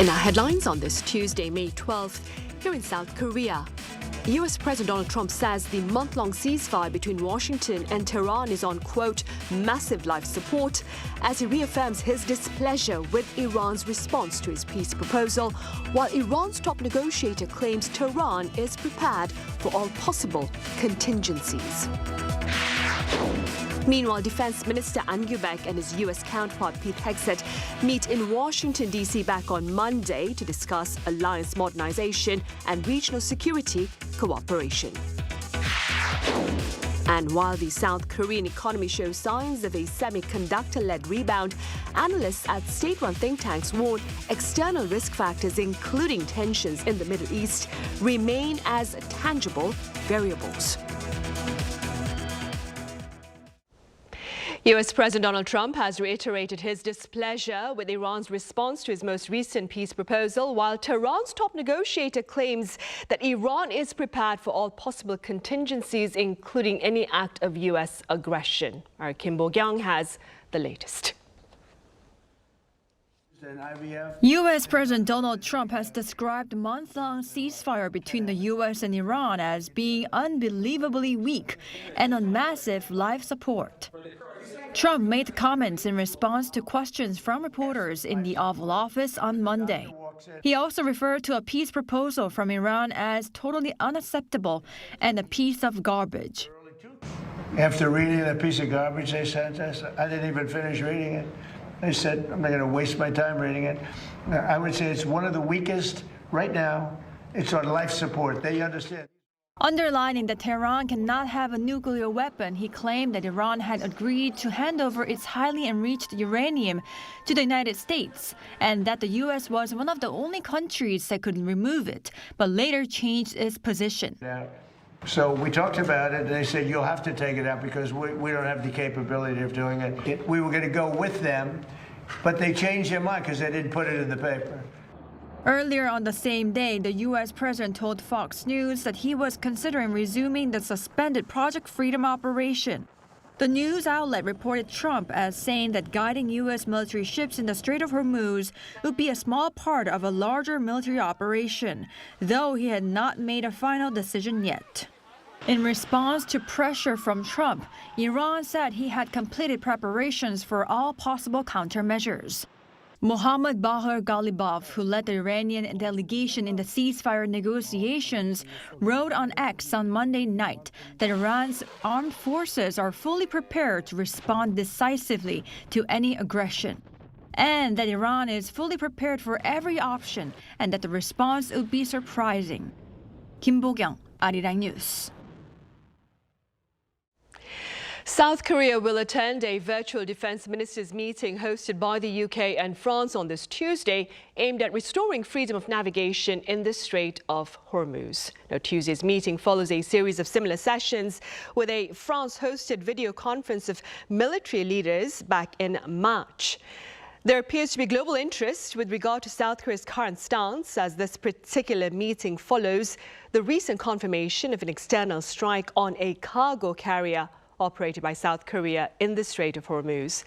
In our headlines on this Tuesday, May 12th, here in South Korea, US President Donald Trump says the month-long ceasefire between Washington and Tehran is on, quote, massive life support, as he reaffirms his displeasure with Iran's response to his peace proposal, while Iran's top negotiator claims Tehran is prepared for all possible contingencies. Meanwhile, Defense Minister An Gyu-baek and his U.S. counterpart Pete Hegseth meet in Washington, D.C. back on Monday to discuss alliance modernization and regional security cooperation. And while the South Korean economy shows signs of a semiconductor-led rebound, analysts at state-run think tanks warn external risk factors, including tensions in the Middle East, remain as tangible variables. US President Donald Trump has reiterated his displeasure with Iran's response to his most recent peace proposal, while Tehran's top negotiator claims that Iran is prepared for all possible contingencies, including any act of US aggression. Our Kim Bo-kyung has the latest. U.S. President Donald Trump has described the month-long ceasefire between the U.S. and Iran as being unbelievably weak and on massive life support. Trump made comments in response to questions from reporters in the Oval Office on Monday. He also referred to a peace proposal from Iran as totally unacceptable and a piece of garbage. After reading that piece of garbage they sent us, I didn't even finish reading it. They said, I'm not going to waste my time reading it. I would say it's one of the weakest right now. It's on life support. They understand. Underlining that Tehran cannot have a nuclear weapon, he claimed that Iran had agreed to hand over its highly enriched uranium to the United States, and that the U.S. was one of the only countries that could remove it, but later changed its position. So we talked about it, and they said, you'll have to take it out because we don't have the capability of doing it. We were going to go with them, but they changed their mind because they didn't put it in the paper. Earlier on the same day, the U.S. president told Fox News that he was considering resuming the suspended Project Freedom operation. The news outlet reported Trump as saying that guiding U.S. military ships in the Strait of Hormuz would be a small part of a larger military operation, though he had not made a final decision yet. In response to pressure from Trump, Iran said he had completed preparations for all possible countermeasures. Mohammad Bahir Ghalibaf, who led the Iranian delegation in the ceasefire negotiations, wrote on X on Monday night that Iran's armed forces are fully prepared to respond decisively to any aggression, and that Iran is fully prepared for every option and that the response would be surprising. Kim Bo-kyung, Arirang News. South Korea will attend a virtual defense ministers meeting hosted by the UK and France on this Tuesday, aimed at restoring freedom of navigation in the Strait of Hormuz. Now, Tuesday's meeting follows a series of similar sessions with a France-hosted video conference of military leaders back in March. There appears to be global interest with regard to South Korea's current stance, as this particular meeting follows the recent confirmation of an external strike on a cargo carrier operated by South Korea in the Strait of Hormuz.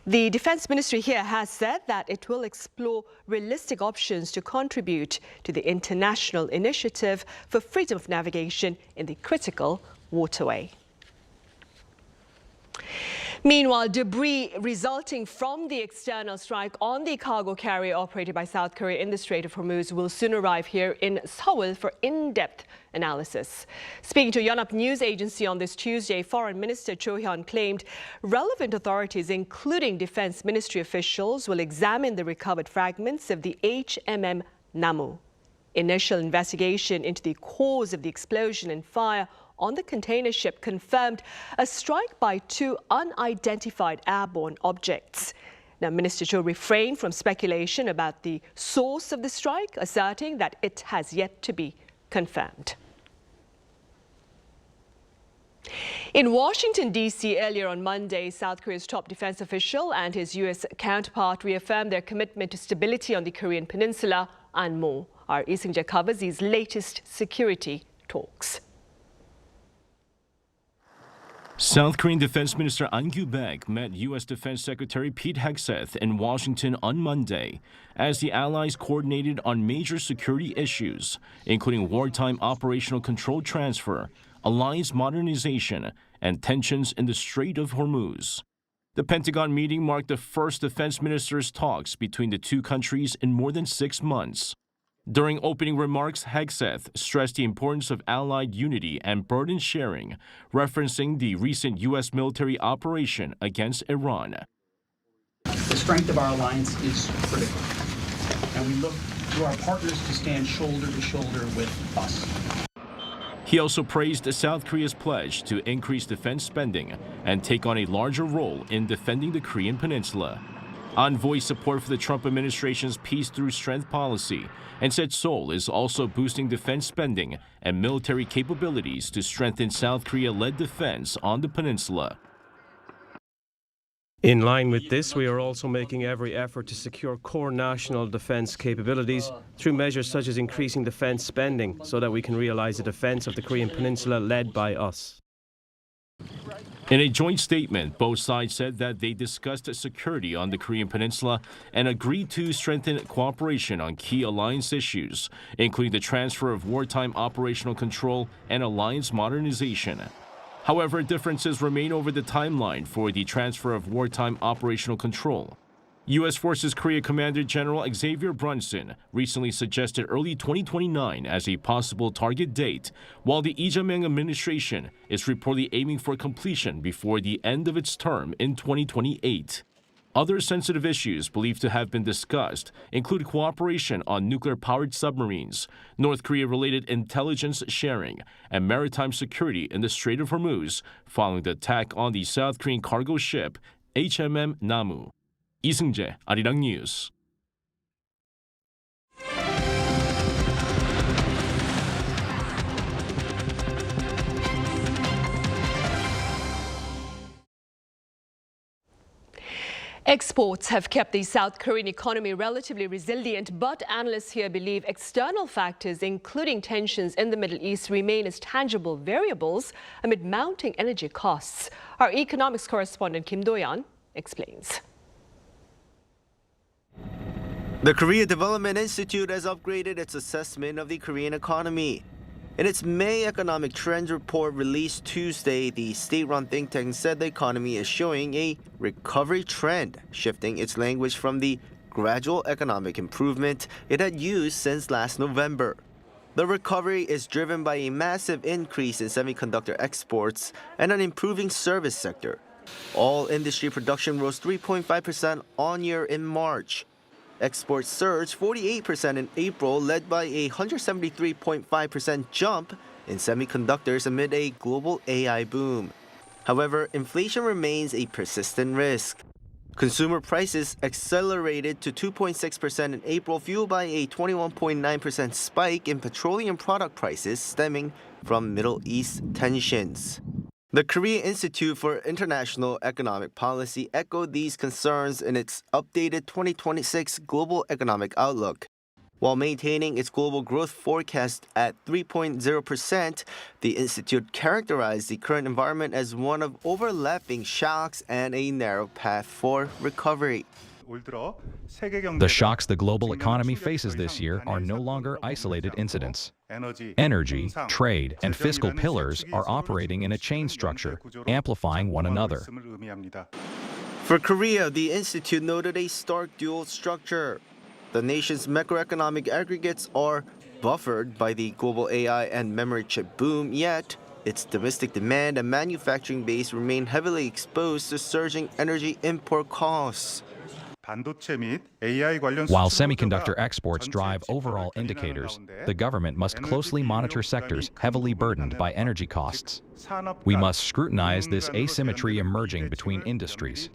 The Defense Ministry here has said that it will explore realistic options to contribute to the international initiative for freedom of navigation in the critical waterway. Meanwhile, debris resulting from the external strike on the cargo carrier operated by South Korea in the Strait of Hormuz will soon arrive here in Seoul for in-depth analysis. Speaking to Yonhap News Agency on this Tuesday, Foreign Minister Cho Hyun claimed relevant authorities, including Defense Ministry officials, will examine the recovered fragments of the HMM Namu. Initial investigation into the cause of the explosion and fire on the container ship confirmed a strike by two unidentified airborne objects. Now, Minister Cho refrained from speculation about the source of the strike, asserting that it has yet to be confirmed. In Washington, D.C. earlier on Monday, South Korea's top defense official and his U.S. counterpart reaffirmed their commitment to stability on the Korean peninsula and more. Our Lee Seung-jae covers these latest security talks. South Korean Defense Minister An Kyu-baek met U.S. Defense Secretary Pete Hegseth in Washington on Monday as the allies coordinated on major security issues, including wartime operational control transfer, alliance modernization, and tensions in the Strait of Hormuz. The Pentagon meeting marked the first defense ministers' talks between the two countries in more than 6 months. During opening remarks, Hegseth stressed the importance of allied unity and burden sharing, referencing the recent U.S. military operation against Iran. The strength of our alliance is critical, and we look to our partners to stand shoulder to shoulder with us. He also praised South Korea's pledge to increase defense spending and take on a larger role in defending the Korean peninsula. An voiced support for the Trump administration's peace through strength policy and said Seoul is also boosting defense spending and military capabilities to strengthen South Korea-led defense on the peninsula. In line with this, we are also making every effort to secure core national defense capabilities through measures such as increasing defense spending so that we can realize the defense of the Korean peninsula led by us. In a joint statement, both sides said that they discussed security on the Korean peninsula and agreed to strengthen cooperation on key alliance issues, including the transfer of wartime operational control and alliance modernization. However, differences remain over the timeline for the transfer of wartime operational control. U.S. Forces Korea Commander General Xavier Brunson recently suggested early 2029 as a possible target date, while the Lee Jae-myung administration is reportedly aiming for completion before the end of its term in 2028. Other sensitive issues believed to have been discussed include cooperation on nuclear-powered submarines, North Korea-related intelligence sharing, and maritime security in the Strait of Hormuz following the attack on the South Korean cargo ship HMM Namu. 이승재, Arirang News. Exports have kept the South Korean economy relatively resilient, but analysts here believe external factors, including tensions in the Middle East, remain as tangible variables amid mounting energy costs. Our economics correspondent Kim Do-yeon explains. The Korea Development Institute has upgraded its assessment of the Korean economy. In its May Economic Trends Report released Tuesday, the state-run think tank said the economy is showing a recovery trend, shifting its language from the gradual economic improvement it had used since last November. The recovery is driven by a massive increase in semiconductor exports and an improving service sector. All industry production rose 3.5% on-year in March. Exports surged 48% in April, led by a 173.5% jump in semiconductors amid a global AI boom. However, inflation remains a persistent risk. Consumer prices accelerated to 2.6% in April, fueled by a 21.9% spike in petroleum product prices stemming from Middle East tensions. The Korea Institute for International Economic Policy echoed these concerns in its updated 2026 Global Economic Outlook. While maintaining its global growth forecast at 3.0%, the institute characterized the current environment as one of overlapping shocks and a narrow path for recovery. The shocks the global economy faces this year are no longer isolated incidents. Energy, trade, and fiscal pillars are operating in a chain structure, amplifying one another. For Korea, the institute noted a stark dual structure. The nation's macroeconomic aggregates are buffered by the global AI and memory chip boom, yet its domestic demand and manufacturing base remain heavily exposed to surging energy import costs. While semiconductor exports drive overall indicators, the government must closely monitor sectors heavily burdened by energy costs. We must scrutinize this asymmetry emerging between industries.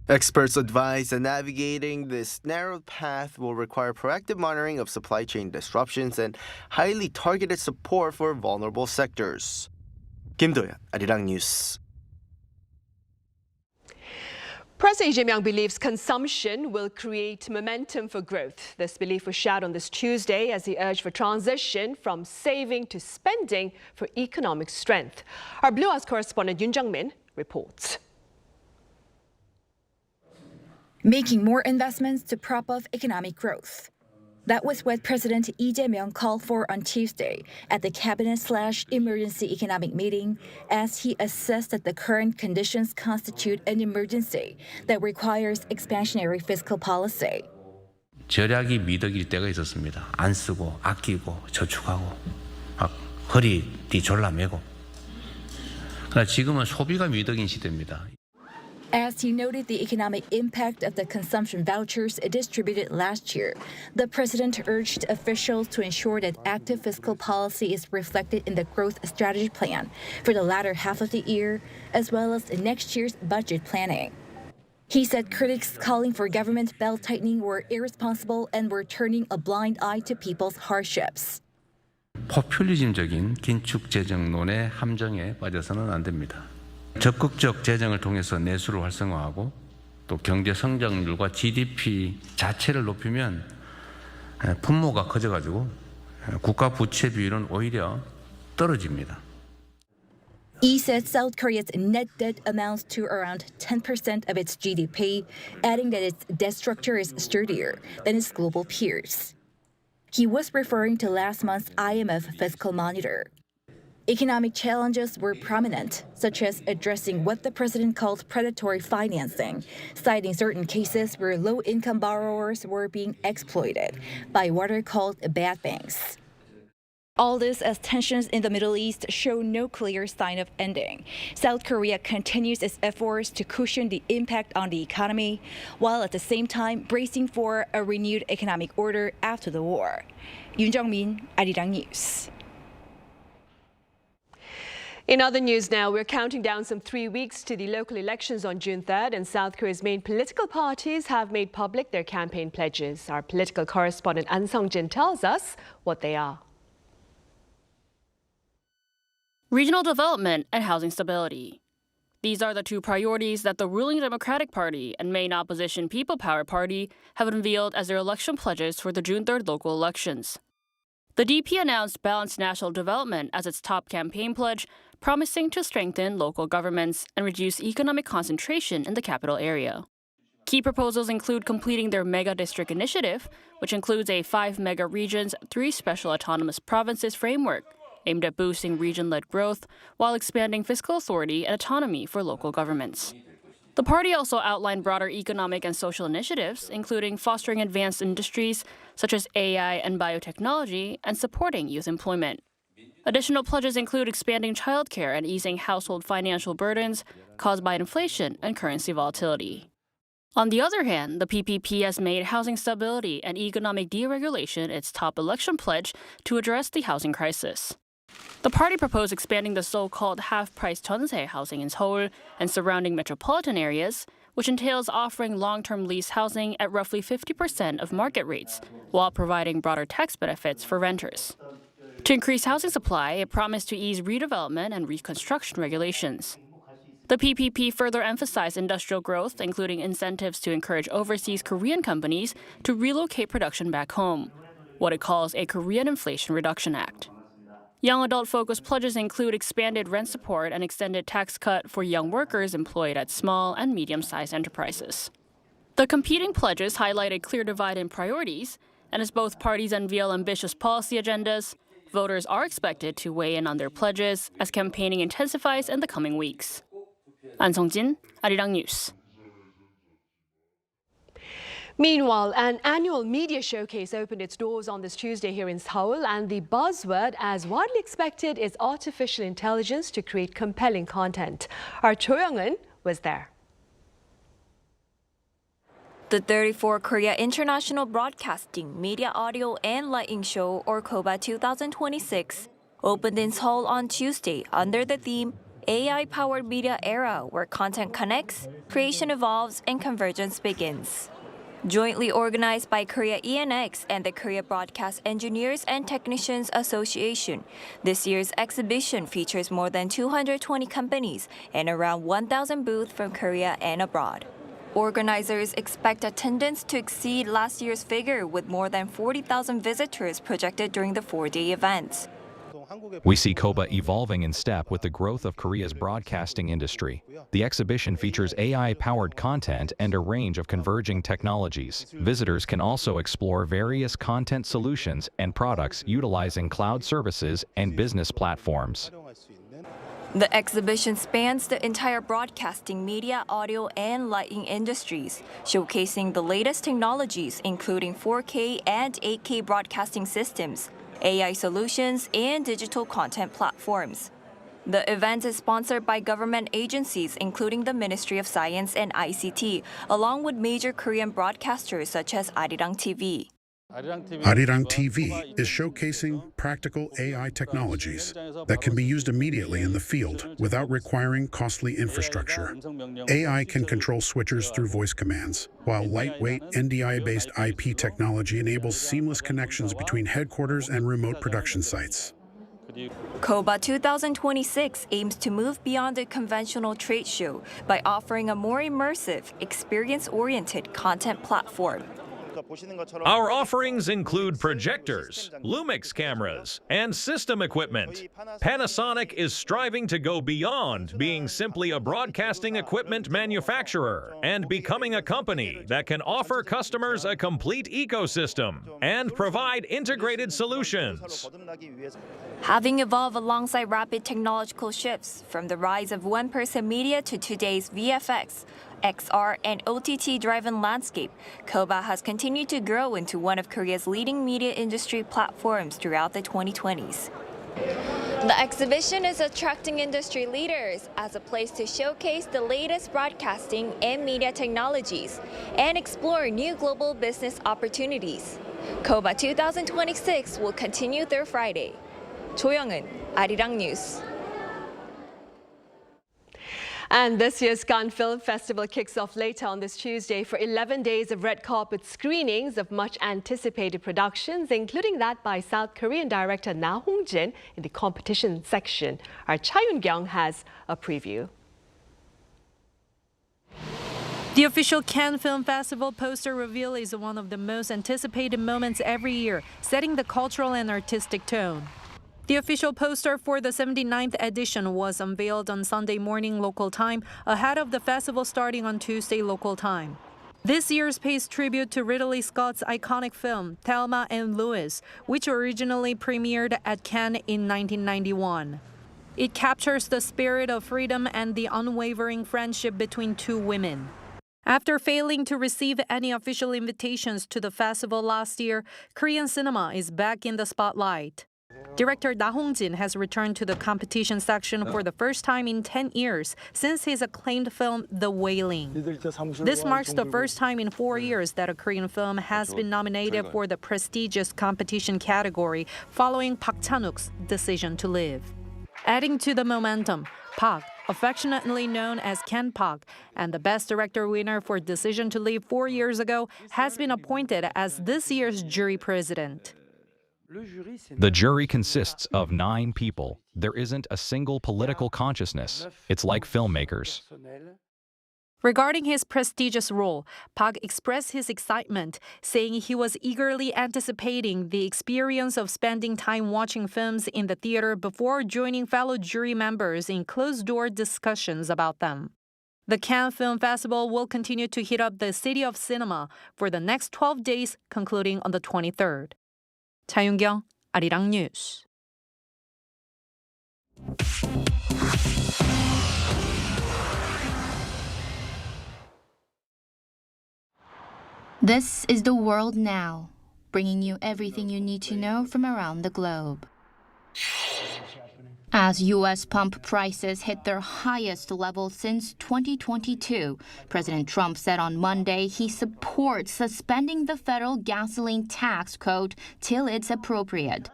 Experts advise that navigating this narrow path will require proactive monitoring of supply chain disruptions and highly targeted support for vulnerable sectors. Kim Do-yeon, Arirang News. President Lee Jae-myung believes consumption will create momentum for growth. This belief was shared on this Tuesday as he urged for transition from saving to spending for economic strength. Our Blue House correspondent Yoon Jung-min reports. Making more investments to prop up economic growth. That was what President Lee Jae-myung called for on Tuesday at the cabinet/emergency economic meeting as he assessed that the current conditions constitute an emergency that requires expansionary fiscal policy. 절약이 미덕일 때가 있었습니다. 안 쓰고 아끼고 저축하고 막 허리띠 졸라매고. 그러나 지금은 소비가 미덕인 시대입니다. As he noted the economic impact of the consumption vouchers distributed last year, the president urged officials to ensure that active fiscal policy is reflected in the growth strategy plan for the latter half of the year, as well as next year's budget planning. He said critics calling for government belt-tightening were irresponsible and were turning a blind eye to people's hardships. 포퓰리즘적인 긴축 재정론의 함정에 빠져서는 안 됩니다. 적극적 재정을 통해서 내수를 활성화하고 또 경제 성장률과 GDP 자체를 높이면 분모가 커져가지고 국가 부채 비율은 오히려 떨어집니다. Lee said South Korea's net debt amounts to around 10% of its GDP, adding that its debt structure is sturdier than its global peers. He was referring to last month's IMF fiscal monitor. Economic challenges were prominent, such as addressing what the president called predatory financing, citing certain cases where low-income borrowers were being exploited by what are called bad banks. All this as tensions in the Middle East show no clear sign of ending. South Korea continues its efforts to cushion the impact on the economy, while at the same time bracing for a renewed economic order after the war. Yoon Jung-min, Arirang News. In other news now, we're counting down some 3 weeks to the local elections on June 3rd, and South Korea's main political parties have made public their campaign pledges. Our political correspondent An Sung-jin tells us what they are. Regional development and housing stability. These are the two priorities that the ruling Democratic Party and main opposition People Power Party have unveiled as their election pledges for the June 3rd local elections. The DP announced balanced national development as its top campaign pledge, promising to strengthen local governments and reduce economic concentration in the capital area. Key proposals include completing their Mega District Initiative, which includes a 5 mega regions, 3 special autonomous provinces framework aimed at boosting region-led growth while expanding fiscal authority and autonomy for local governments. The party also outlined broader economic and social initiatives, including fostering advanced industries such as AI and biotechnology and supporting youth employment. Additional pledges include expanding childcare and easing household financial burdens caused by inflation and currency volatility. On the other hand, the PPP has made housing stability and economic deregulation its top election pledge to address the housing crisis. The party proposed expanding the so-called half-price jeonse housing in Seoul and surrounding metropolitan areas, which entails offering long-term lease housing at roughly 50% of market rates, while providing broader tax benefits for renters. To increase housing supply, it promised to ease redevelopment and reconstruction regulations. The PPP further emphasized industrial growth, including incentives to encourage overseas Korean companies to relocate production back home, what it calls a Korean Inflation Reduction Act. Young adult-focused pledges include expanded rent support and extended tax cut for young workers employed at small and medium-sized enterprises. The competing pledges highlight a clear divide in priorities, and as both parties unveil ambitious policy agendas, voters are expected to weigh in on their pledges as campaigning intensifies in the coming weeks. An Sung-jin, Arirang News. Meanwhile, an annual media showcase opened its doors on this Tuesday here in Seoul, and the buzzword, as widely expected, is artificial intelligence to create compelling content. Our Cho Young-eun was there. The 34th Korea International Broadcasting, Media, Audio and Lighting Show, or KOBA 2026, opened in Seoul on Tuesday under the theme AI-powered media era, where content connects, creation evolves, and convergence begins. Jointly organized by Korea ENX and the Korea Broadcast Engineers and Technicians Association, this year's exhibition features more than 220 companies and around 1,000 booths from Korea and abroad. Organizers expect attendance to exceed last year's figure with more than 40,000 visitors projected during the four-day event. We see KOBA evolving in step with the growth of Korea's broadcasting industry. The exhibition features AI-powered content and a range of converging technologies. Visitors can also explore various content solutions and products utilizing cloud services and business platforms. The exhibition spans the entire broadcasting, media, audio, and lighting industries, showcasing the latest technologies including 4K and 8K broadcasting systems, AI solutions, and digital content platforms. The event is sponsored by government agencies including the Ministry of Science and ICT, along with major Korean broadcasters such as Arirang TV. Arirang TV is showcasing practical AI technologies that can be used immediately in the field without requiring costly infrastructure. AI can control switchers through voice commands, while lightweight NDI-based IP technology enables seamless connections between headquarters and remote production sites. KOBA 2026 aims to move beyond a conventional trade show by offering a more immersive, experience-oriented content platform. Our offerings include projectors, Lumix cameras, and system equipment. Panasonic is striving to go beyond being simply a broadcasting equipment manufacturer and becoming a company that can offer customers a complete ecosystem and provide integrated solutions. Having evolved alongside rapid technological shifts, from the rise of one-person media to today's VFX, XR, and OTT-driven landscape, KOBA has continued to grow into one of Korea's leading media industry platforms throughout the 2020s. The exhibition is attracting industry leaders as a place to showcase the latest broadcasting and media technologies and explore new global business opportunities. KOBA 2026 will continue through Friday. 조영은, Arirang News. And this year's Cannes Film Festival kicks off later on this Tuesday for 11 days of red carpet screenings of much anticipated productions, including that by South Korean director Na Hong-jin in the competition section. Our Cha Yoon-kyung has a preview. The official Cannes Film Festival poster reveal is one of the most anticipated moments every year, setting the cultural and artistic tone. The official poster for the 79th edition was unveiled on Sunday morning local time, ahead of the festival starting on Tuesday local time. This year's pays tribute to Ridley Scott's iconic film, Thelma and Louise, which originally premiered at Cannes in 1991. It captures the spirit of freedom and the unwavering friendship between two women. After failing to receive any official invitations to the festival last year, Korean cinema is back in the spotlight. Director Na Hong-jin has returned to the competition section for the first time in 10 years since his acclaimed film The Wailing. This marks the first time in 4 years that a Korean film has been nominated for the prestigious competition category following Park Chan-wook's Decision to Live. Adding to the momentum, Park, affectionately known as Ken Park, and the Best Director winner for Decision to Live 4 years ago, has been appointed as this year's jury president. The jury consists of 9 people. There isn't a single political consciousness. It's like filmmakers. Regarding his prestigious role, Park expressed his excitement, saying he was eagerly anticipating the experience of spending time watching films in the theater before joining fellow jury members in closed-door discussions about them. The Cannes Film Festival will continue to heat up the city of cinema for the next 12 days, concluding on the 23rd. Cha Yoon-kyung, Arirang News. This is The World Now, bringing you everything you need to know from around the globe. As U.S. pump prices hit their highest level since 2022, President Trump said on Monday he supports suspending the federal gasoline tax code till it's appropriate.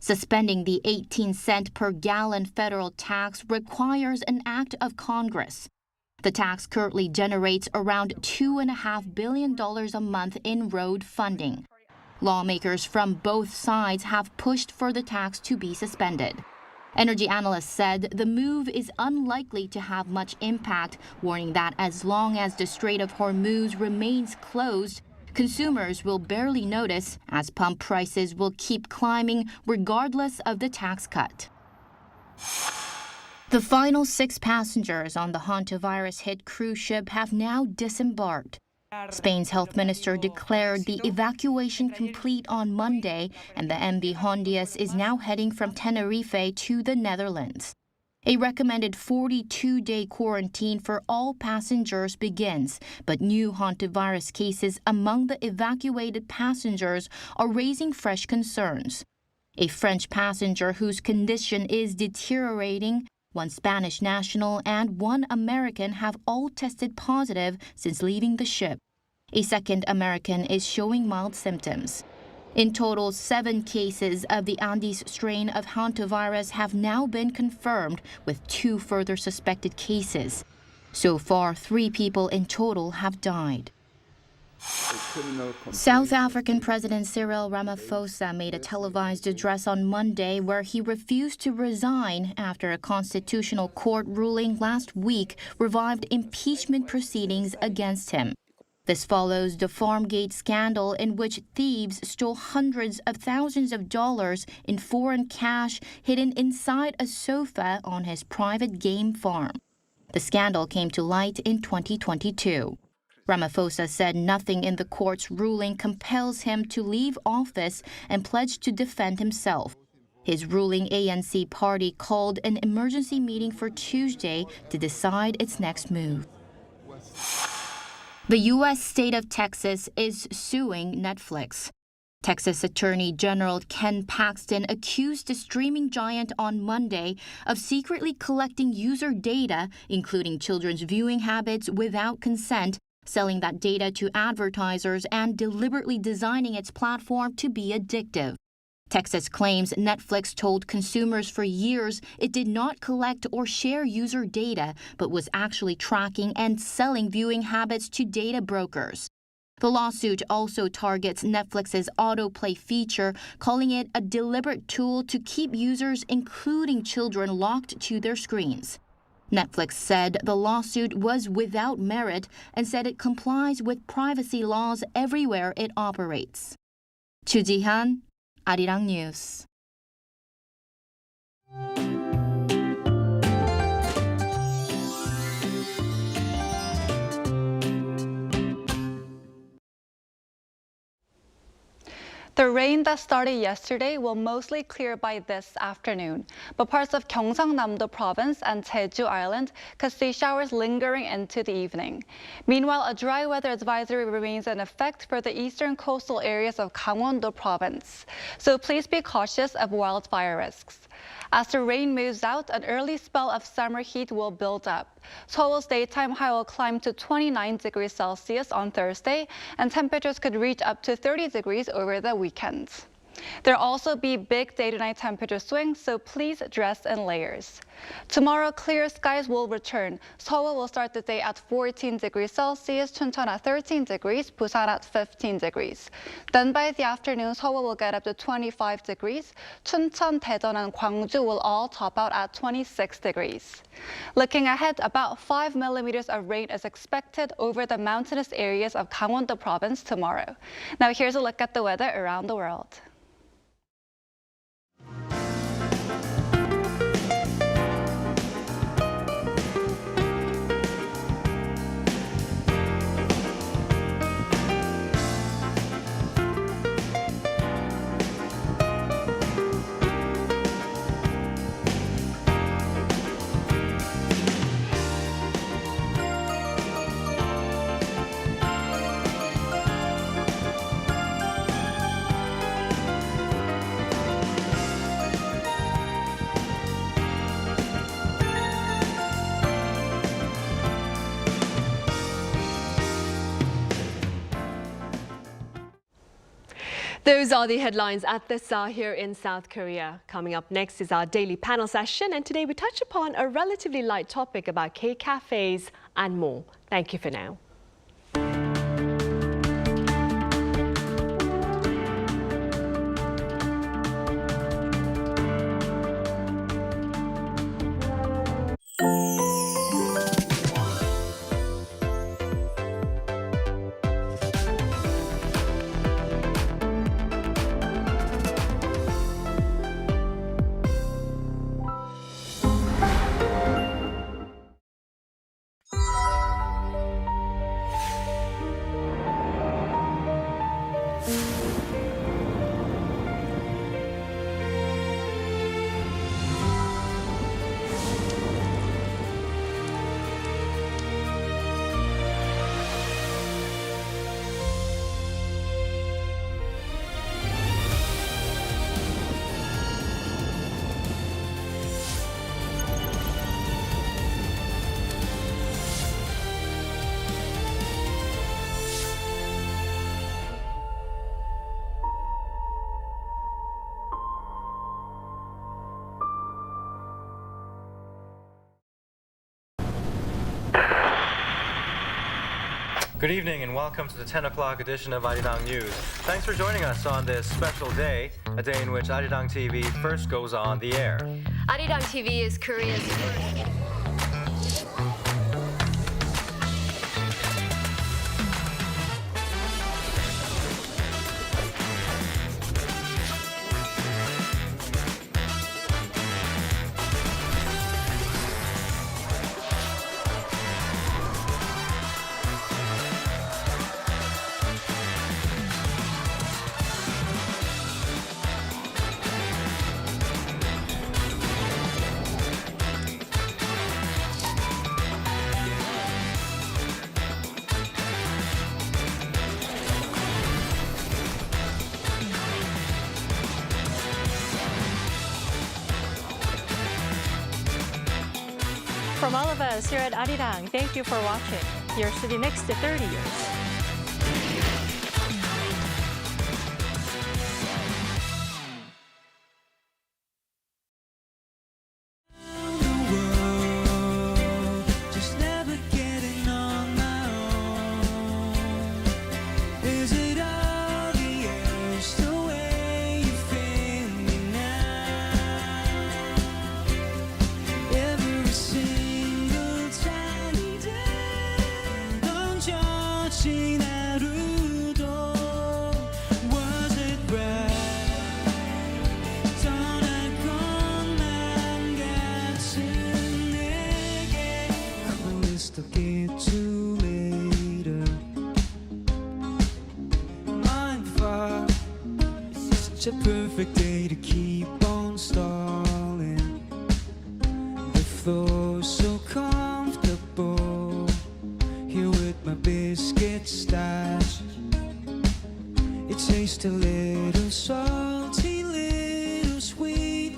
Suspending the 18-cent per gallon federal tax requires an act of Congress. The tax currently generates around $2.5 billion a month in road funding. Lawmakers from both sides have pushed for the tax to be suspended. Energy analysts said the move is unlikely to have much impact, warning that as long as the Strait of Hormuz remains closed, consumers will barely notice as pump prices will keep climbing regardless of the tax cut. The final 6 passengers on the hantavirus-hit cruise ship have now disembarked. Spain's health minister declared the evacuation complete on Monday, and the MV Hondias is now heading from Tenerife to the Netherlands. A recommended 42-day quarantine for all passengers begins, but new hantavirus cases among the evacuated passengers are raising fresh concerns. A French passenger whose condition is deteriorating, one Spanish national and one American have all tested positive since leaving the ship. A second American is showing mild symptoms. In total, 7 cases of the Andes strain of hantavirus have now been confirmed, with 2 further suspected cases. So far, 3 people in total have died. South African President Cyril Ramaphosa made a televised address on Monday where he refused to resign after a constitutional court ruling last week revived impeachment proceedings against him. This follows the Farmgate scandal in which thieves stole hundreds of thousands of dollars in foreign cash hidden inside a sofa on his private game farm. The scandal came to light in 2022. Ramaphosa said nothing in the court's ruling compels him to leave office and pledged to defend himself. His ruling ANC party called an emergency meeting for Tuesday to decide its next move. The U.S. state of Texas is suing Netflix. Texas Attorney General Ken Paxton accused the streaming giant on Monday of secretly collecting user data, including children's viewing habits without consent, selling that data to advertisers, and deliberately designing its platform to be addictive. Texas claims Netflix told consumers for years it did not collect or share user data, but was actually tracking and selling viewing habits to data brokers. The lawsuit also targets Netflix's autoplay feature, calling it a deliberate tool to keep users, including children, locked to their screens. Netflix said the lawsuit was without merit and said it complies with privacy laws everywhere it operates. Chu Ji-han, Arirang News. The rain that started yesterday will mostly clear by this afternoon, but parts of Gyeongsang-namdo province and Jeju Island could see showers lingering into the evening. Meanwhile, a dry weather advisory remains in effect for the eastern coastal areas of Gangwon-do province, so please be cautious of wildfire risks. As the rain moves out, an early spell of summer heat will build up. Seoul's daytime high will climb to 29 degrees Celsius on Thursday, and temperatures could reach up to 30 degrees over the weekend. There'll also be big day-to-night temperature swings, so please dress in layers. Tomorrow, clear skies will return. Seoul will start the day at 14 degrees Celsius, Chuncheon at 13 degrees, Busan at 15 degrees. Then by the afternoon, Seoul will get up to 25 degrees. Chuncheon, Daejeon, and Gwangju will all top out at 26 degrees. Looking ahead, about 5 millimeters of rain is expected over the mountainous areas of Gangwon-do province tomorrow. Now here's a look at the weather around the world. Those are the headlines at this hour here in South Korea. Coming up next is our daily panel session, and today we touch upon a relatively light topic about K-cafes and more. Thank you for now. Good evening and welcome to the 10 o'clock edition of Arirang News. Thanks for joining us on this special day, a day in which Arirang TV first goes on the air. Arirang TV is Korea's From all of us here at Arirang, thank you for watching. Here's to the next 30 years. Such a perfect day to keep on stalling. The floor's so comfortable here with my biscuit stash. It tastes a little salty, little sweet.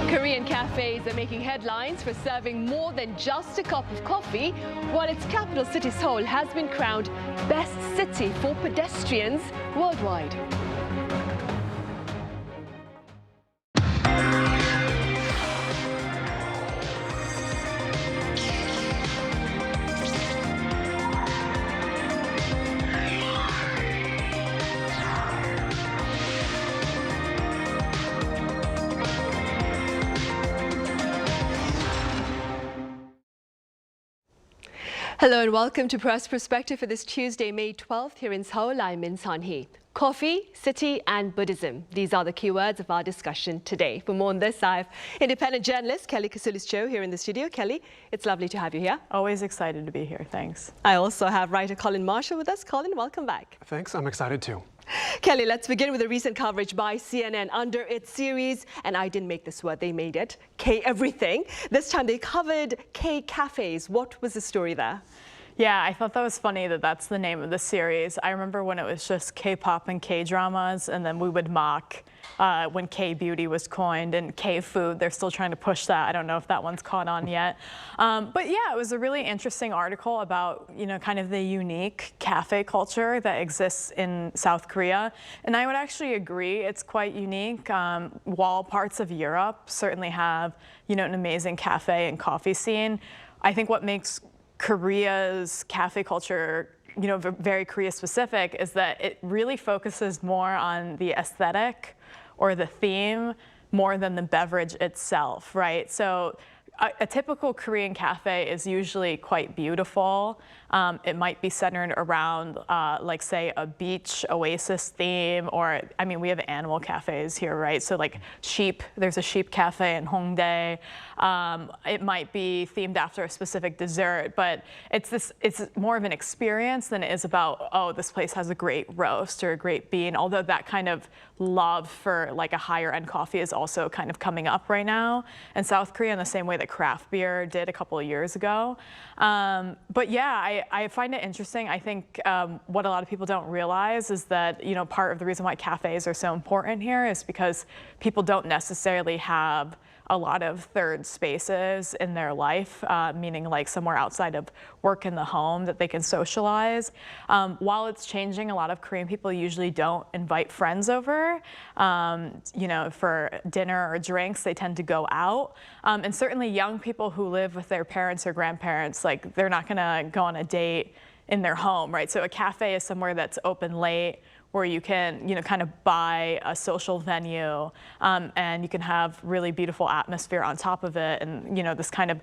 Korean cafes are making headlines for serving more than just a cup of coffee, while its capital city Seoul has been crowned best city for pedestrians worldwide. Hello and welcome to Press Perspective for this Tuesday, May 12th here in Seoul. I'm Min Sun-hee. Coffee, city and Buddhism. These are the keywords of our discussion today. For more on this, I have independent journalist Kelly Kasulis-Cho here in the studio. Kelly, it's lovely to have you here. Always excited to be here. Thanks. I also have writer Colin Marshall with us. Colin, welcome back. Thanks. I'm excited too. Kelly, let's begin with a recent coverage by CNN under its series, and I didn't make this word, they made it, K Everything. This time they covered K Cafes. What was the story there? Yeah, I thought that was funny that that's the name of the series. I remember when it was just K-pop and K-dramas, and then we would mock when K-beauty was coined and K-food. They're still trying to push that. I don't know if that one's caught on yet. But yeah, it was a really interesting article about, kind of the unique cafe culture that exists in South Korea. And I would actually agree it's quite unique. While parts of Europe certainly have, an amazing cafe and coffee scene, I think what makes Korea's cafe culture, very Korea specific, is that it really focuses more on the aesthetic or the theme more than the beverage itself, right? So a typical Korean cafe is usually quite beautiful. It might be centered around, like, say, a beach oasis theme, or, we have animal cafes here, right? So, like, sheep, there's a sheep cafe in Hongdae. It might be themed after a specific dessert, but it's more of an experience than it is about, oh, this place has a great roast or a great bean, although that kind of love for, like, a higher end coffee is also kind of coming up right now in South Korea in the same way that craft beer did a couple of years ago. But yeah, I find it interesting. I think what a lot of people don't realize is that, part of the reason why cafes are so important here is because people don't necessarily have a lot of third spaces in their life, meaning like somewhere outside of work in the home that they can socialize. While it's changing, a lot of Korean people usually don't invite friends over, for dinner or drinks. They tend to go out. And certainly young people who live with their parents or grandparents, like, they're not gonna go on a date in their home, right? So a cafe is somewhere that's open late, where you can, kind of buy a social venue, and you can have really beautiful atmosphere on top of it, and, this kind of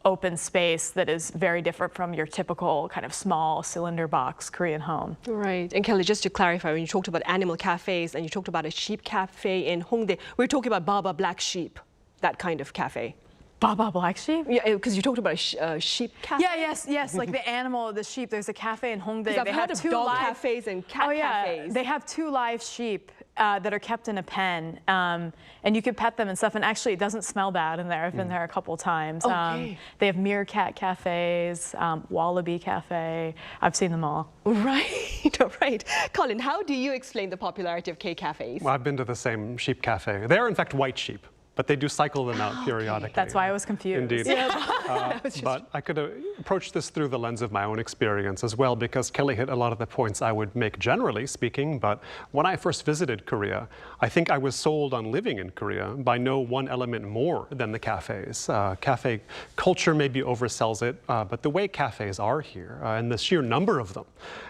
open space that is very different from your typical kind of small cylinder box Korean home. Right. And Kelly, just to clarify, when you talked about animal cafes and you talked about a sheep cafe in Hongdae, we're talking about Baba Black Sheep, that kind of cafe. Baba Black Sheep? Yeah, because you talked about a sheep cafe. Yeah, yes, like the animal, the sheep. There's a cafe in Hongdae. I've heard of dog cafes and cat cafes. They have 2 live sheep that are kept in a pen, and you can pet them and stuff. And actually, it doesn't smell bad in there. I've been there a couple times. Okay. They have meerkat cafes, wallaby cafe. I've seen them all. Right, all right. Colin, how do you explain the popularity of K cafes? Well, I've been to the same sheep cafe. They're in fact white sheep, but they do cycle them out periodically. That's why I was confused. Indeed. Yeah. But I could approach this through the lens of my own experience as well, because Kelly hit a lot of the points I would make generally speaking. But when I first visited Korea, I think I was sold on living in Korea by no one element more than the cafes. Cafe culture maybe oversells it, but the way cafes are here and the sheer number of them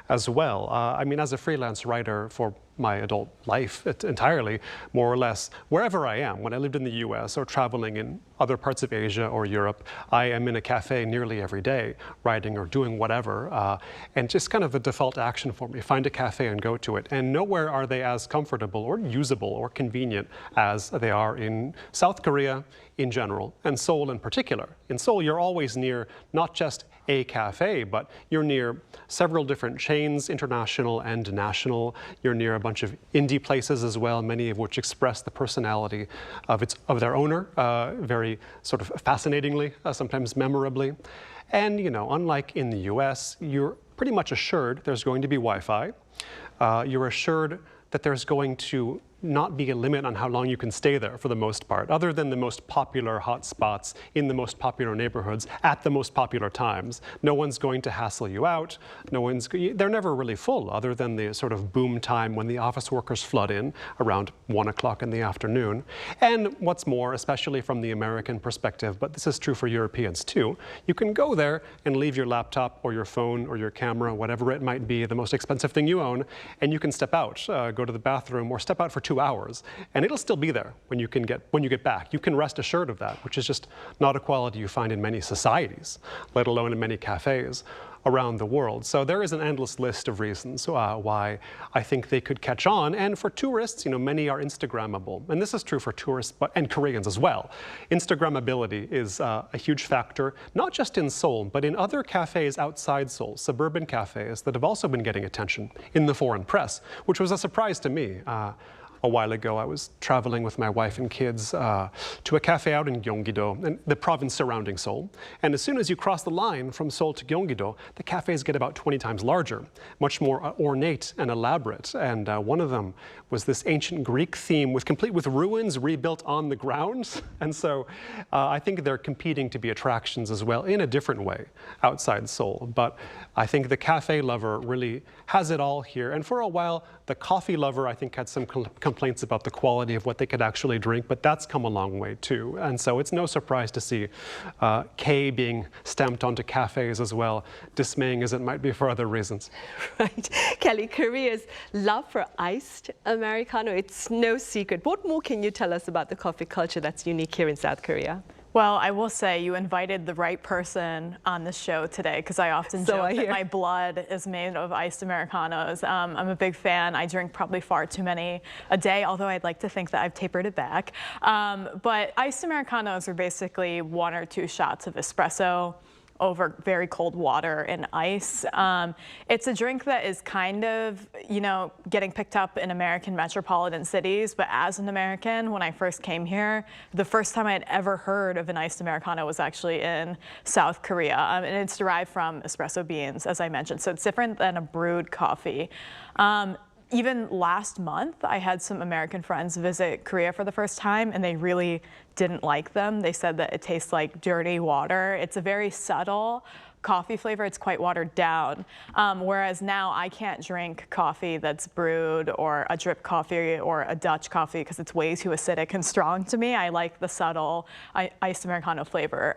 as well. As a freelance writer for my adult life entirely, more or less, wherever I am, when I lived in the US or traveling in other parts of Asia or Europe, I am in a cafe nearly every day, writing or doing whatever, and just kind of the default action for me, find a cafe and go to it. And nowhere are they as comfortable or usable or convenient as they are in South Korea in general, and Seoul in particular. In Seoul, you're always near not just a cafe, but you're near several different chains, international and national. You're near a bunch of indie places as well, many of which express the personality of their owner, very sort of fascinatingly, sometimes memorably. And, unlike in the US, you're pretty much assured there's going to be Wi-Fi. You're assured that there's going to not be a limit on how long you can stay there for the most part, other than the most popular hot spots in the most popular neighborhoods at the most popular times. No one's going to hassle you out. They're never really full, other than the sort of boom time when the office workers flood in around 1 o'clock in the afternoon. And what's more, especially from the American perspective, but this is true for Europeans too, you can go there and leave your laptop or your phone or your camera, whatever it might be, the most expensive thing you own, and you can step out, go to the bathroom, or step out for 2 hours, and it'll still be there when you get back. You can rest assured of that, which is just not a quality you find in many societies, let alone in many cafes. around the world. So there is an endless list of reasons why I think they could catch on. And for tourists, many are Instagrammable. And this is true for tourists and Koreans as well. Instagrammability is a huge factor, not just in Seoul, but in other cafes outside Seoul, suburban cafes that have also been getting attention in the foreign press, which was a surprise to me. A while ago, I was traveling with my wife and kids to a cafe out in Gyeonggi-do, and the province surrounding Seoul. And as soon as you cross the line from Seoul to Gyeonggi-do, the cafes get about 20 times larger, much more ornate and elaborate. And one of them was this ancient Greek theme complete with ruins rebuilt on the grounds. And so I think they're competing to be attractions as well in a different way outside Seoul. But I think the cafe lover really has it all here. And for a while, the coffee lover, I think, had some complaints about the quality of what they could actually drink, but that's come a long way too. And so it's no surprise to see K being stamped onto cafes as well, dismaying as it might be for other reasons. Right. Kelly, Korea's love for iced Americano, it's no secret. What more can you tell us about the coffee culture that's unique here in South Korea? Well, I will say you invited the right person on this show today, because I often joke that my blood is made of iced Americanos. I'm a big fan. I drink probably far too many a day, although I'd like to think that I've tapered it back. But iced Americanos are basically 1 or 2 shots of espresso over very cold water and ice. It's a drink that is kind of, getting picked up in American metropolitan cities, but as an American, when I first came here, the first time I had ever heard of an iced Americano was actually in South Korea, and it's derived from espresso beans, as I mentioned, so it's different than a brewed coffee. Even last month, I had some American friends visit Korea for the first time, and they really didn't like them. They said that it tastes like dirty water. It's a very subtle coffee flavor. It's quite watered down. Whereas now I can't drink coffee that's brewed or a drip coffee or a Dutch coffee because it's way too acidic and strong to me. I like the subtle iced Americano flavor.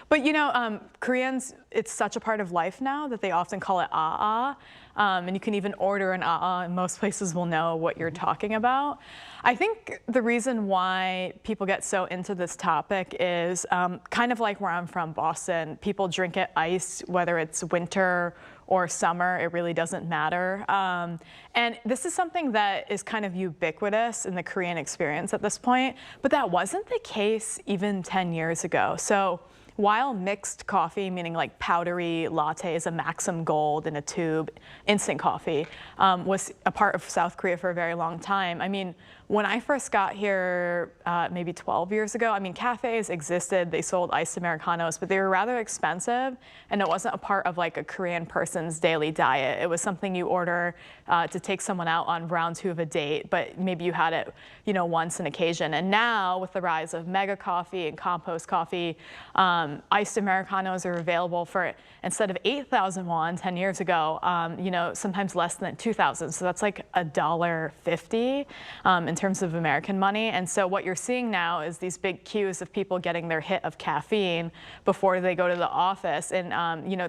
But Koreans, it's such a part of life now that they often call it ah. And you can even order an and most places will know what you're talking about. I think the reason why people get so into this topic is kind of like where I'm from, Boston. People drink it iced, whether it's winter or summer, it really doesn't matter. And this is something that is kind of ubiquitous in the Korean experience at this point, but that wasn't the case even 10 years ago. So while mixed coffee, meaning like powdery lattes, a Maxim Gold in a tube, instant coffee, was a part of South Korea for a very long time. I mean, when I first got here maybe 12 years ago, cafes existed, they sold iced Americanos, but they were rather expensive, and it wasn't a part of like a Korean person's daily diet. It was something you order to take someone out on round 2 of a date, but maybe you had it, once an occasion. And now with the rise of mega coffee and compost coffee, iced Americanos are available for, instead of 8,000 won 10 years ago, sometimes less than 2,000. So that's like $1.50 in terms of American money. And so what you're seeing now is these big queues of people getting their hit of caffeine before they go to the office. And,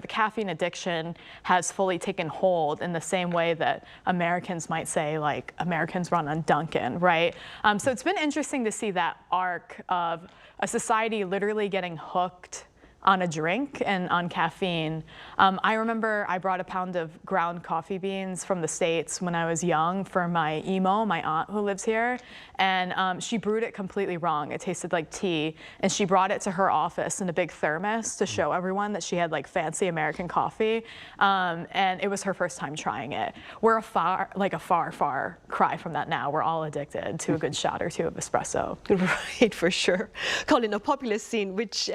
the caffeine addiction has fully taken hold in the same way that Americans might say, like, Americans run on Dunkin', right? So it's been interesting to see that arc of a society literally getting hooked on a drink and on caffeine. I remember I brought a pound of ground coffee beans from the States when I was young for my emo, my aunt who lives here, and she brewed it completely wrong. It tasted like tea, and she brought it to her office in a big thermos to show everyone that she had like fancy American coffee, and it was her first time trying it. We're a far cry from that now. We're all addicted to a good shot or 2 of espresso. Right, for sure. Colin, a popular scene, which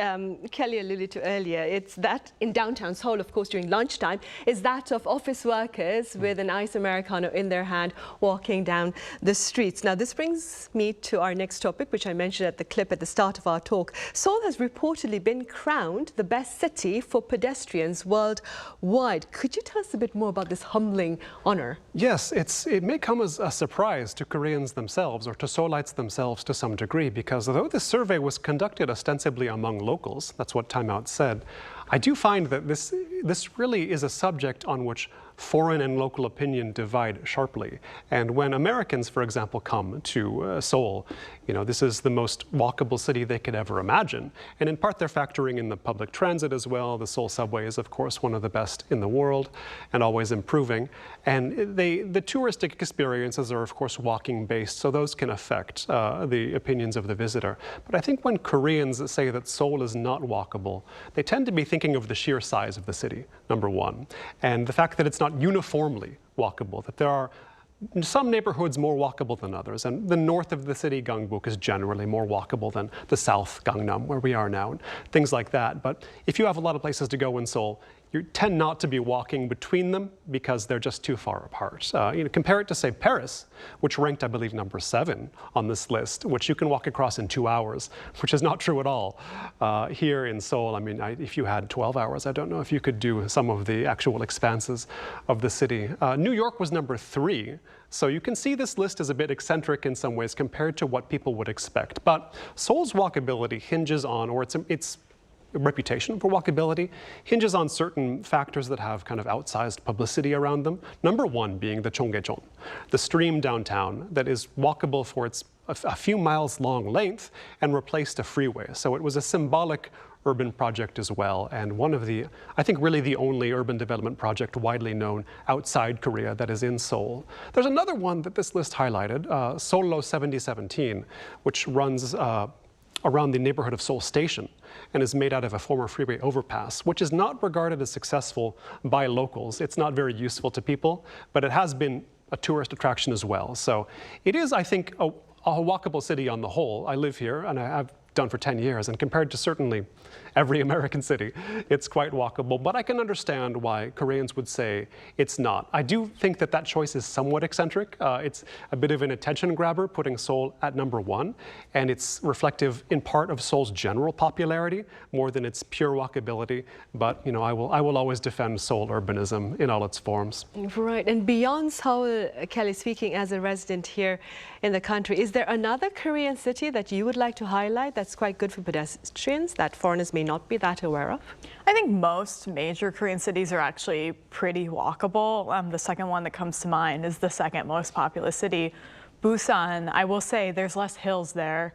Kelly alluded to earlier, it's that in downtown Seoul, of course, during lunchtime, is that of office workers with an iced Americano in their hand walking down the streets. Now, this brings me to our next topic, which I mentioned at the clip at the start of our talk. Seoul has reportedly been crowned the best city for pedestrians worldwide. Could you tell us a bit more about this humbling honor? Yes, it may come as a surprise to Koreans themselves, or to Seoulites themselves to some degree, because although this survey was conducted ostensibly among locals, that's what Time Out said, I do find that this really is a subject on which foreign and local opinion divide sharply. And when Americans, for example, come to Seoul, this is the most walkable city they could ever imagine. And in part, they're factoring in the public transit as well. The Seoul subway is, of course, one of the best in the world and always improving. And the touristic experiences are, of course, walking-based, so those can affect the opinions of the visitor. But I think when Koreans say that Seoul is not walkable, they tend to be thinking of the sheer size of the city, number one, and the fact that it's not uniformly walkable, that there are some neighborhoods more walkable than others, and the north of the city, Gangbuk, is generally more walkable than the south, Gangnam, where we are now, and things like that. But if you have a lot of places to go in Seoul, you tend not to be walking between them because they're just too far apart. Compare it to, say, Paris, which ranked, I believe, number 7 on this list, which you can walk across in 2 hours, which is not true at all. Here in Seoul, if you had 12 hours, I don't know if you could do some of the actual expanses of the city. New York was number 3. So you can see this list is a bit eccentric in some ways compared to what people would expect. But Seoul's walkability hinges on, or its reputation for walkability hinges on certain factors that have kind of outsized publicity around them. Number one being the Cheonggyecheon, the stream downtown that is walkable for its a few miles long length and replaced a freeway. So it was a symbolic urban project as well, and one of the, I think really the only urban development project widely known outside Korea that is in Seoul. There's another one that this list highlighted, Solo 7017, which runs around the neighborhood of Seoul Station and is made out of a former freeway overpass, which is not regarded as successful by locals. It's not very useful to people, but it has been a tourist attraction as well. So it is, I think, a walkable city on the whole. I live here, and I've done for 10 years, and compared to certainly every American city, it's quite walkable. But I can understand why Koreans would say it's not. I do think that that choice is somewhat eccentric. It's a bit of an attention grabber, putting Seoul at number 1, and it's reflective in part of Seoul's general popularity more than its pure walkability. But I will always defend Seoul urbanism in all its forms. Right, and beyond Seoul, Kelly, speaking as a resident here in the country, is there another Korean city that you would like to highlight that's quite good for pedestrians that foreigners may not be that aware of? I think most major Korean cities are actually pretty walkable. The second one that comes to mind is the second most populous city, Busan. I will say there's less hills there,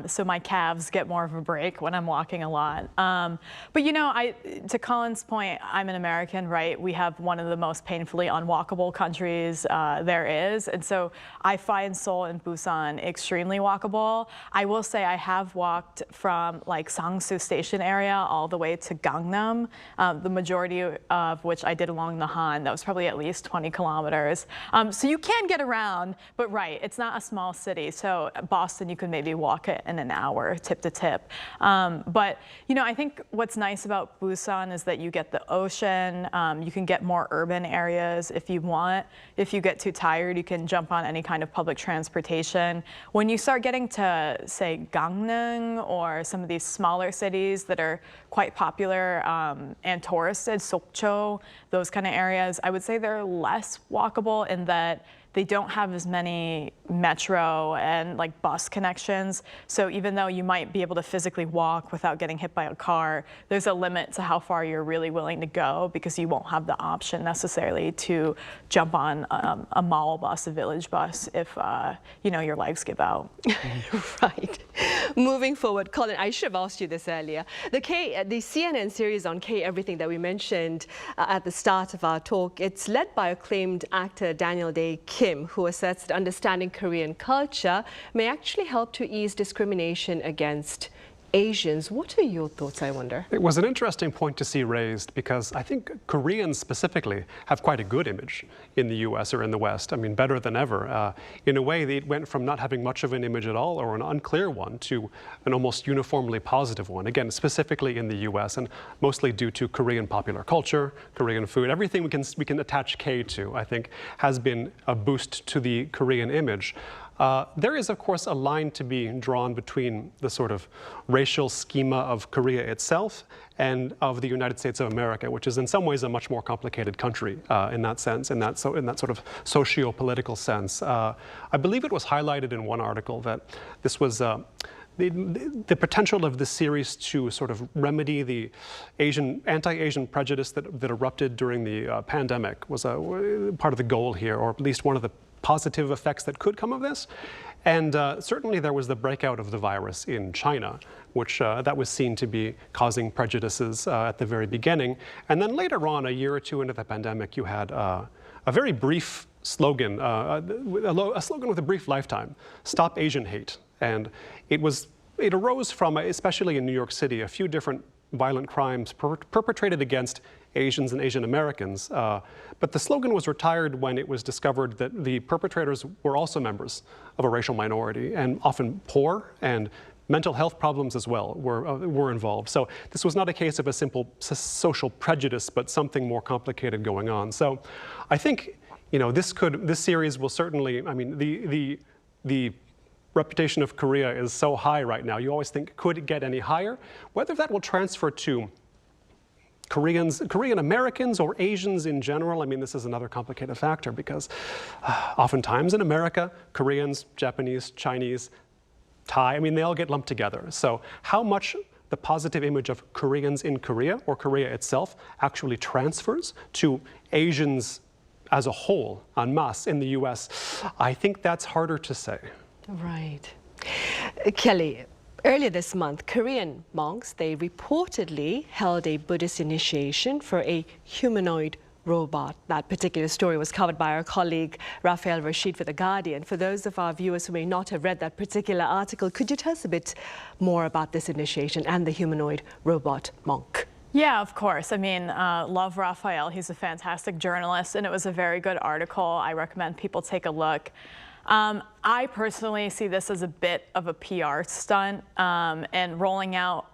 so my calves get more of a break when I'm walking a lot. But to Colin's point, I'm an American, right? We have one of the most painfully unwalkable countries there is, and so I find Seoul and Busan extremely walkable. I will say I have walked from like Sangsu Station area all the way to Gangnam, the majority of which I did along the Han. That was probably at least 20 kilometers. So you can get around, but right, it's not a small city. So Boston, you could maybe walk it in an hour, tip to tip. But I think what's nice about Busan is that you get the ocean. You can get more urban areas if you want. If you get too tired, you can jump on any kind of public transportation. When you start getting to, say, Gangneung or some of these smaller cities that are quite popular and touristed, Sokcho, those kind of areas, I would say they're less walkable in that they don't have as many metro and like bus connections. So even though you might be able to physically walk without getting hit by a car, there's a limit to how far you're really willing to go because you won't have the option necessarily to jump on a mall bus, a village bus, if your legs give out. Right. Moving forward, Colin, I should have asked you this earlier. The CNN series on K-Everything that we mentioned at the start of our talk, it's led by acclaimed actor Daniel Day-Kim, who asserts that understanding Korean culture may actually help to ease discrimination against Asians. What are your thoughts, I wonder? It was an interesting point to see raised because I think Koreans specifically have quite a good image in the US or in the West. I mean, better than ever. In a way, it went from not having much of an image at all or an unclear one to an almost uniformly positive one. Again, specifically in the US and mostly due to Korean popular culture, Korean food. Everything we can attach K to, I think, has been a boost to the Korean image. There is, of course, a line to be drawn between the sort of racial schema of Korea itself and of the United States of America, which is in some ways a much more complicated country in that sense, in that sort of socio-political sense. I believe it was highlighted in one article that this was the potential of this series to sort of remedy the anti-Asian prejudice that erupted during the pandemic was part of the goal here, or at least one of the positive effects that could come of this. And certainly there was the breakout of the virus in China, which that was seen to be causing prejudices at the very beginning. And then later on, a year or two into the pandemic, you had a very brief slogan, a slogan with a brief lifetime: "Stop Asian Hate." And it arose from, especially in New York City, a few different violent crimes perpetrated against Asians and Asian Americans. But the slogan was retired when it was discovered that the perpetrators were also members of a racial minority, and often poor, and mental health problems as well were involved. So this was not a case of a simple social prejudice, but something more complicated going on. So I think, this series will certainly, I mean, the reputation of Korea is so high right now. You always think, could it get any higher? Whether that will transfer to Korean Americans or Asians in general, I mean, this is another complicated factor, because oftentimes in America, Koreans, Japanese, Chinese, Thai, I mean, they all get lumped together. So how much the positive image of Koreans in Korea, or Korea itself, actually transfers to Asians as a whole, en masse, in the US, I think that's harder to say. Right. Kelly, earlier this month, Korean monks, they reportedly held a Buddhist initiation for a humanoid robot. That particular story was covered by our colleague Rafael Rashid for The Guardian. For those of our viewers who may not have read that particular article, could you tell us a bit more about this initiation and the humanoid robot monk? Yeah, of course. I mean, love Rafael. He's a fantastic journalist, and it was a very good article. I recommend people take a look. I personally see this as a bit of a PR stunt, and rolling out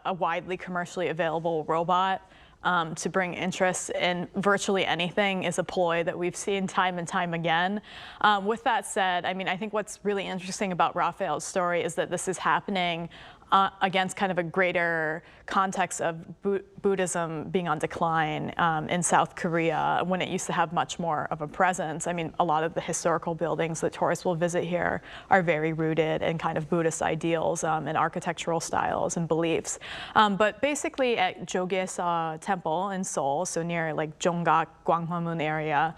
a widely commercially available robot to bring interest in virtually anything is a ploy that we've seen time and time again. With that said, I mean, I think what's really interesting about Rafael's story is that this is happening against kind of a greater context of Buddhism being on decline in South Korea, when it used to have much more of a presence. I mean, a lot of the historical buildings that tourists will visit here are very rooted in kind of Buddhist ideals and architectural styles and beliefs. But basically at Jogyesa Temple in Seoul, so near like Jonggak, Gwanghwamun area,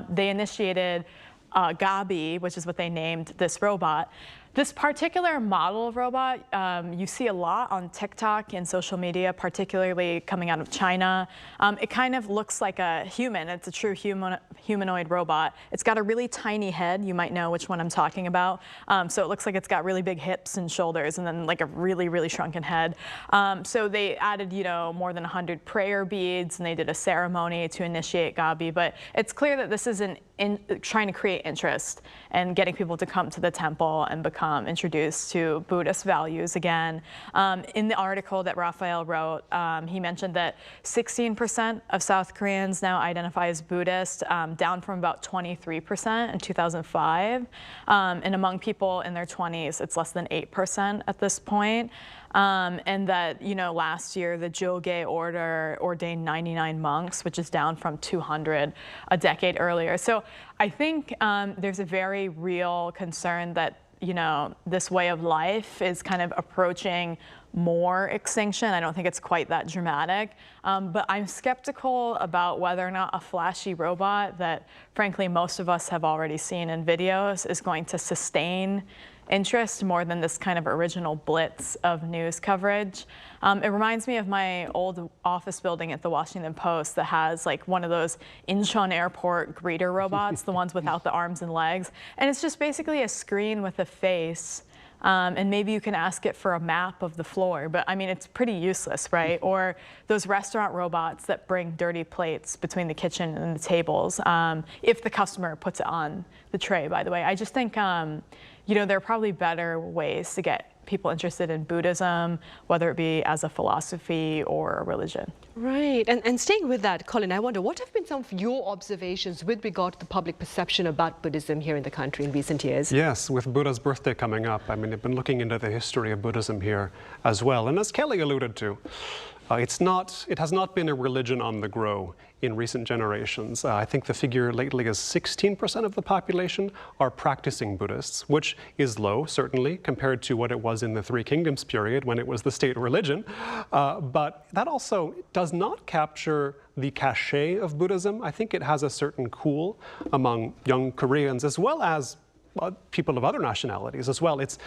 they initiated Gabi, which is what they named this robot. This particular model of robot, you see a lot on TikTok and social media, particularly coming out of China. It kind of looks like a human. It's a true humanoid robot. It's got a really tiny head. You might know which one I'm talking about. So it looks like it's got really big hips and shoulders, and then like a really, really shrunken head. So they added, more than 100 prayer beads, and they did a ceremony to initiate Gabi. But it's clear that this isn't trying to create interest and getting people to come to the temple and become introduced to Buddhist values again. In the article that Rafael wrote, he mentioned that 16% of South Koreans now identify as Buddhist, down from about 23% in 2005. And among people in their 20s, it's less than 8% at this point. And that, last year, the Jogye order ordained 99 monks, which is down from 200 a decade earlier. So I think there's a very real concern that, this way of life is kind of approaching more extinction. I don't think it's quite that dramatic, but I'm skeptical about whether or not a flashy robot that, frankly, most of us have already seen in videos is going to sustain interest more than this kind of original blitz of news coverage. It reminds me of my old office building at the Washington Post that has like one of those Incheon airport greeter robots, the ones without the arms and legs. And it's just basically a screen with a face. And maybe you can ask it for a map of the floor, but I mean, it's pretty useless, right? Or those restaurant robots that bring dirty plates between the kitchen and the tables, if the customer puts it on the tray, by the way. I just think, there are probably better ways to get people interested in Buddhism, whether it be as a philosophy or a religion. Right. And staying with that, Colin, I wonder, what have been some of your observations with regard to the public perception about Buddhism here in the country in recent years? Yes, with Buddha's birthday coming up, I mean, I've been looking into the history of Buddhism here as well. And as Kelly alluded to, It has not been a religion on the grow in recent generations. I think the figure lately is 16% of the population are practicing Buddhists, which is low, certainly, compared to what it was in the Three Kingdoms period when it was the state religion. But that also does not capture the cachet of Buddhism. I think it has a certain cool among young Koreans as well as people of other nationalities as well. It's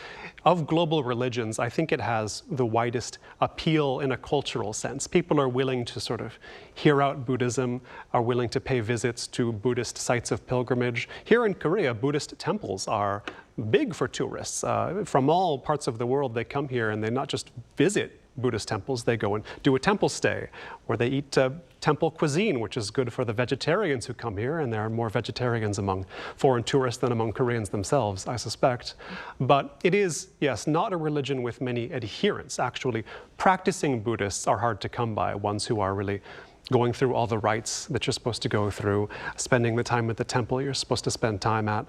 of global religions, I think it has the widest appeal in a cultural sense. People are willing to sort of hear out Buddhism, are willing to pay visits to Buddhist sites of pilgrimage. Here in Korea, Buddhist temples are big for tourists. From all parts of the world, they come here and they not just visit Buddhist temples, they go and do a temple stay, or they eat temple cuisine, which is good for the vegetarians who come here, and there are more vegetarians among foreign tourists than among Koreans themselves, I suspect. But it is, yes, not a religion with many adherents. Actually, practicing Buddhists are hard to come by, ones who are really going through all the rites that you're supposed to go through, spending the time at the temple you're supposed to spend time at.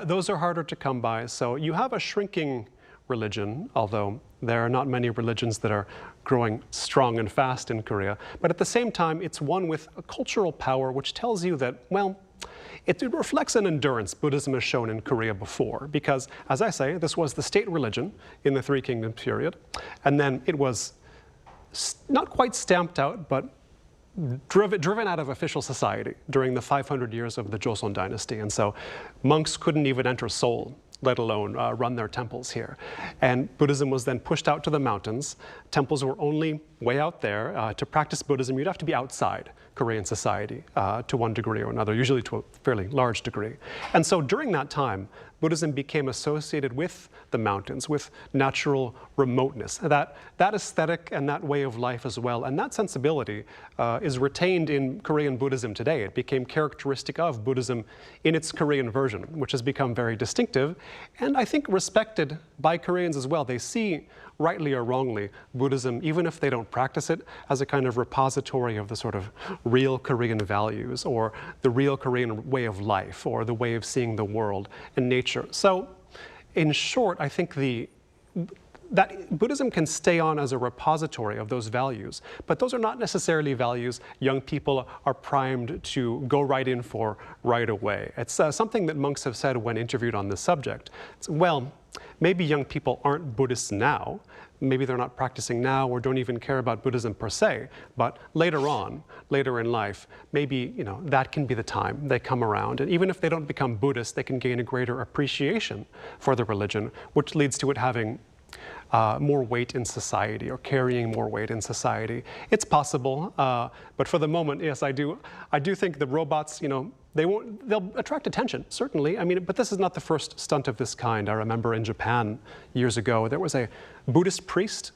Those are harder to come by. So you have a shrinking religion, although there are not many religions that are growing strong and fast in Korea. But at the same time, it's one with a cultural power which tells you that, well, it reflects an endurance Buddhism has shown in Korea before. Because, as I say, this was the state religion in the Three Kingdoms period. And then it was not quite stamped out, but driven out of official society during the 500 years of the Joseon dynasty. And so monks couldn't even enter Seoul, let alone run their temples here. And Buddhism was then pushed out to the mountains. Temples were only way out there. To practice Buddhism, you'd have to be outside Korean society to one degree or another, usually to a fairly large degree. And so during that time, Buddhism became associated with the mountains, with natural remoteness. That aesthetic and that way of life as well, and that sensibility is retained in Korean Buddhism today. It became characteristic of Buddhism in its Korean version, which has become very distinctive, and I think respected by Koreans as well. They see, rightly or wrongly, Buddhism, even if they don't practice it, as a kind of repository of the sort of real Korean values, or the real Korean way of life, or the way of seeing the world and nature. So, in short, I think that Buddhism can stay on as a repository of those values, but those are not necessarily values young people are primed to go right in for right away. It's something that monks have said when interviewed on this subject. It's, well, maybe young people aren't Buddhists now, maybe they're not practicing now or don't even care about Buddhism per se, but later on, later in life, maybe, you know, that can be the time they come around. And even if they don't become Buddhists, they can gain a greater appreciation for the religion, which leads to it having more weight in society, or carrying more weight in society. It's possible, but for the moment, yes, I do think the robots, you know, they'll attract attention, certainly. I mean, but this is not the first stunt of this kind. I remember in Japan years ago, there was a Buddhist priest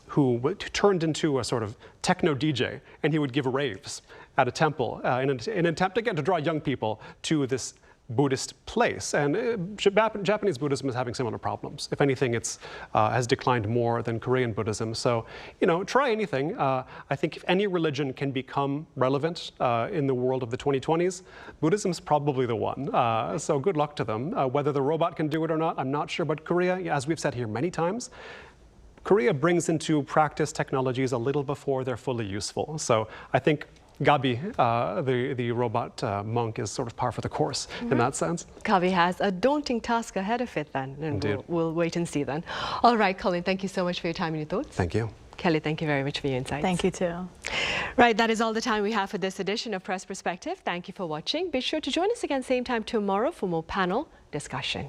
who turned into a sort of techno DJ, and he would give raves at a temple in an attempt, again, to draw young people to this Buddhist place. And Japanese Buddhism is having similar problems. If anything, it's has declined more than Korean Buddhism. So, you know, try anything. I think if any religion can become relevant in the world of the 2020s, Buddhism's probably the one. So good luck to them. Whether the robot can do it or not, I'm not sure. But Korea, as we've said here many times, Korea brings into practice technologies a little before they're fully useful. So I think Gabi, the robot monk, is sort of par for the course in that sense. Gabi has a daunting task ahead of it then, and we'll wait and see then. All right, Colin, thank you so much for your time and your thoughts. Thank you. Kelly, thank you very much for your insights. Thank you too. Right, that is all the time we have for this edition of Press Perspective. Thank you for watching. Be sure to join us again same time tomorrow for more panel discussion.